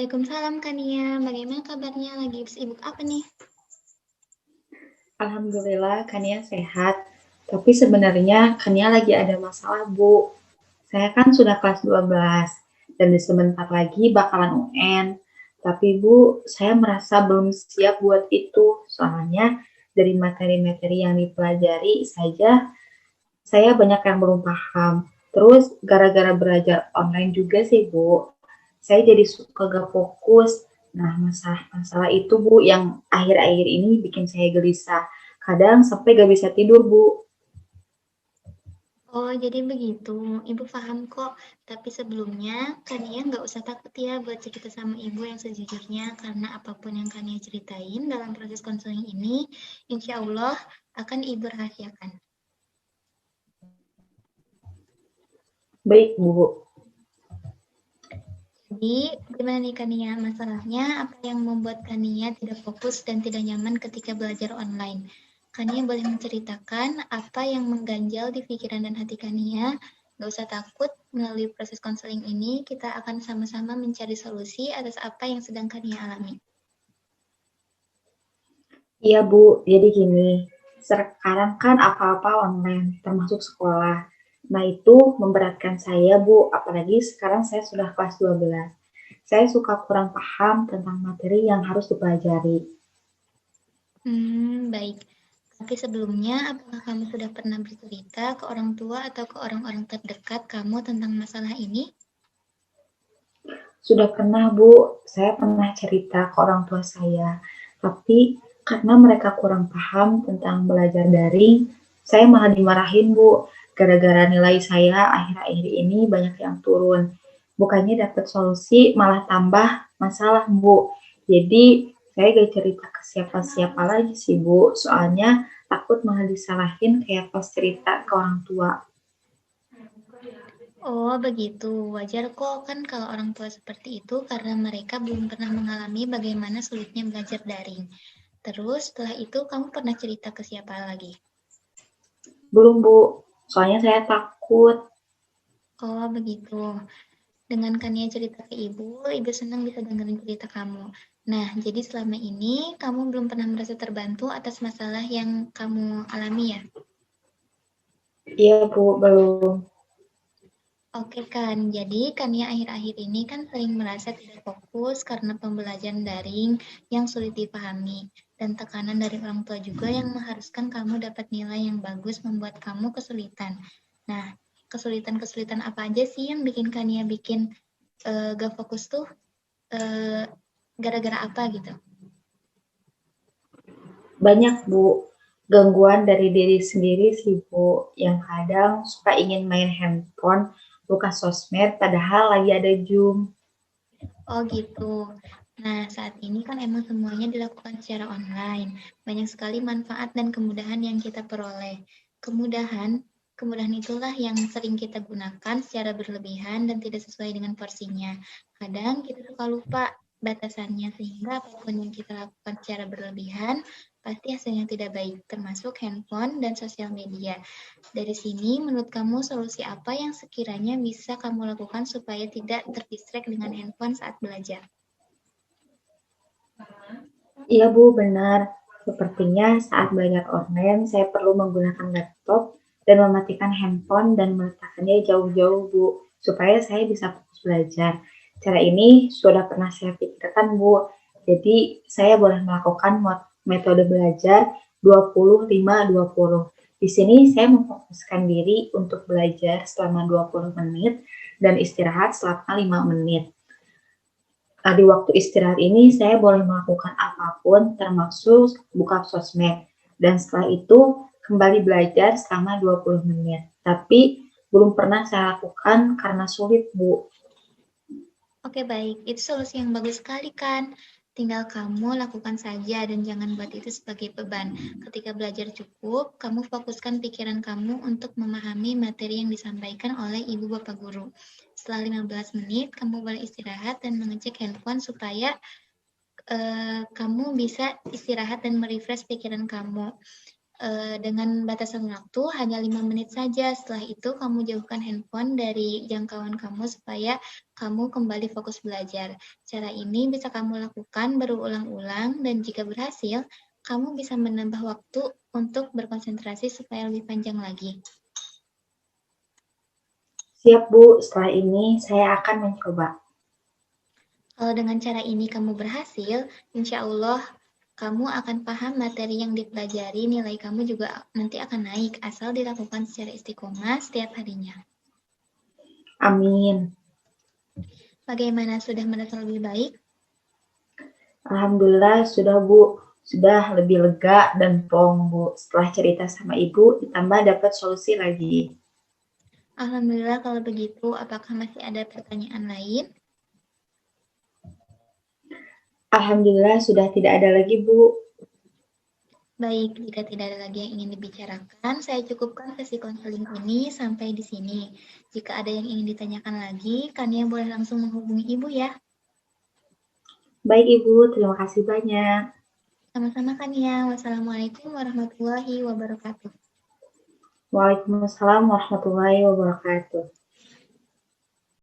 Waalaikumsalam Kania, bagaimana kabarnya? Lagi sibuk apa nih? Alhamdulillah Kania sehat, tapi sebenarnya Kania lagi ada masalah, Bu. Saya kan sudah kelas 12 dan di sebentar lagi bakalan UN. Tapi Bu, saya merasa belum siap buat itu. Soalnya dari materi-materi yang dipelajari saja, saya banyak yang belum paham. Terus gara-gara belajar online juga sih, Bu, saya jadi suka gak fokus. Nah, masalah itu Bu yang akhir-akhir ini bikin saya gelisah. Kadang sampai gak bisa tidur Bu. Oh, jadi begitu. Ibu paham kok. Tapi sebelumnya, Kania nggak usah takut ya buat cerita sama ibu yang sejujurnya, karena apapun yang Kania ceritain dalam proses konseling ini, insya Allah akan ibu rahasiakan. Baik Bu. Jadi, gimana nih Kania? Masalahnya apa yang membuat Kania tidak fokus dan tidak nyaman ketika belajar online? Kania boleh menceritakan apa yang mengganjal di pikiran dan hati Kania. Gak usah takut, melalui proses konseling ini kita akan sama-sama mencari solusi atas apa yang sedang Kania alami. Iya Bu, jadi gini, sekarang kan apa-apa online, termasuk sekolah. Nah itu memberatkan saya Bu, apalagi sekarang saya sudah kelas 12. Saya suka kurang paham tentang materi yang harus dipelajari. Baik. Tapi sebelumnya, apakah kamu sudah pernah bercerita ke orang tua atau ke orang-orang terdekat kamu tentang masalah ini? Sudah pernah Bu, saya pernah cerita ke orang tua saya, tapi karena mereka kurang paham tentang belajar daring, saya malah dimarahin Bu, gara-gara nilai saya akhir-akhir ini banyak yang turun. Bukannya dapat solusi, malah tambah masalah Bu. Jadi saya gak cerita ke siapa-siapa lagi sih Bu, soalnya takut malah disalahin kayak pas cerita ke orang tua. Oh, begitu. Wajar kok kan kalau orang tua seperti itu karena mereka belum pernah mengalami bagaimana sulitnya belajar daring. Terus setelah itu kamu pernah cerita ke siapa lagi? Belum Bu, soalnya saya takut. Oh, begitu. Dengan Kania cerita ke ibu senang bisa dengerin cerita kamu. Nah, jadi selama ini kamu belum pernah merasa terbantu atas masalah yang kamu alami ya? Iya Bu, belum. Oke kan, jadi Kania akhir-akhir ini kan sering merasa tidak fokus karena pembelajaran daring yang sulit dipahami dan tekanan dari orang tua juga yang mengharuskan kamu dapat nilai yang bagus membuat kamu kesulitan. Nah, kesulitan-kesulitan apa aja sih yang bikin Kania bikin gak fokus tuh eh, gara-gara apa gitu? Banyak Bu, gangguan dari diri sendiri sih Bu, yang kadang suka ingin main handphone, buka sosmed, padahal lagi ada Zoom. Oh gitu. Nah, saat ini kan emang semuanya dilakukan secara online. Banyak sekali manfaat dan kemudahan yang kita peroleh. Kemudahan, kemudahan itulah yang sering kita gunakan secara berlebihan dan tidak sesuai dengan porsinya. Kadang kita suka lupa batasannya sehingga apapun yang kita lakukan secara berlebihan pasti hasilnya tidak baik, termasuk handphone dan sosial media. Dari sini, menurut kamu solusi apa yang sekiranya bisa kamu lakukan supaya tidak terdistract dengan handphone saat belajar? Iya Bu, benar. Sepertinya saat belajar online, saya perlu menggunakan laptop dan mematikan handphone dan meletakkannya jauh-jauh Bu, supaya saya bisa fokus belajar. Cara ini sudah pernah saya pikirkan Bu, jadi saya boleh melakukan metode belajar 20-5-20. Di sini saya memfokuskan diri untuk belajar selama 20 menit dan istirahat selama 5 menit. Di waktu istirahat ini saya boleh melakukan apapun termasuk buka sosmed dan setelah itu kembali belajar selama 20 menit. Tapi belum pernah saya lakukan karena sulit, Bu. Oke, baik. Itu solusi yang bagus sekali kan? Tinggal kamu lakukan saja dan jangan buat itu sebagai beban. Ketika belajar cukup, kamu fokuskan pikiran kamu untuk memahami materi yang disampaikan oleh ibu bapak guru. Setelah 15 menit, kamu boleh istirahat dan mengecek handphone supaya kamu bisa istirahat dan merefresh pikiran kamu. dengan batasan waktu hanya 5 menit saja. Setelah itu kamu jauhkan handphone dari jangkauan kamu supaya kamu kembali fokus belajar. Cara ini bisa kamu lakukan berulang-ulang dan jika berhasil, kamu bisa menambah waktu untuk berkonsentrasi supaya lebih panjang lagi. Siap, Bu. Setelah ini saya akan mencoba. Kalau dengan cara ini kamu berhasil, insya Allah kamu akan paham materi yang dipelajari, nilai kamu juga nanti akan naik asal dilakukan secara istiqomah setiap harinya. Amin. Bagaimana, sudah merasa lebih baik? Alhamdulillah sudah, Bu. Sudah lebih lega dan plong, Bu. Setelah cerita sama Ibu, ditambah dapat solusi lagi. Alhamdulillah kalau begitu, apakah masih ada pertanyaan lain? Alhamdulillah sudah tidak ada lagi, Bu. Baik, jika tidak ada lagi yang ingin dibicarakan, saya cukupkan sesi konseling ini sampai di sini. Jika ada yang ingin ditanyakan lagi, Kania boleh langsung menghubungi Ibu ya. Baik, Ibu. Terima kasih banyak. Sama-sama Kania. Wassalamualaikum warahmatullahi wabarakatuh. Waalaikumsalam warahmatullahi wabarakatuh.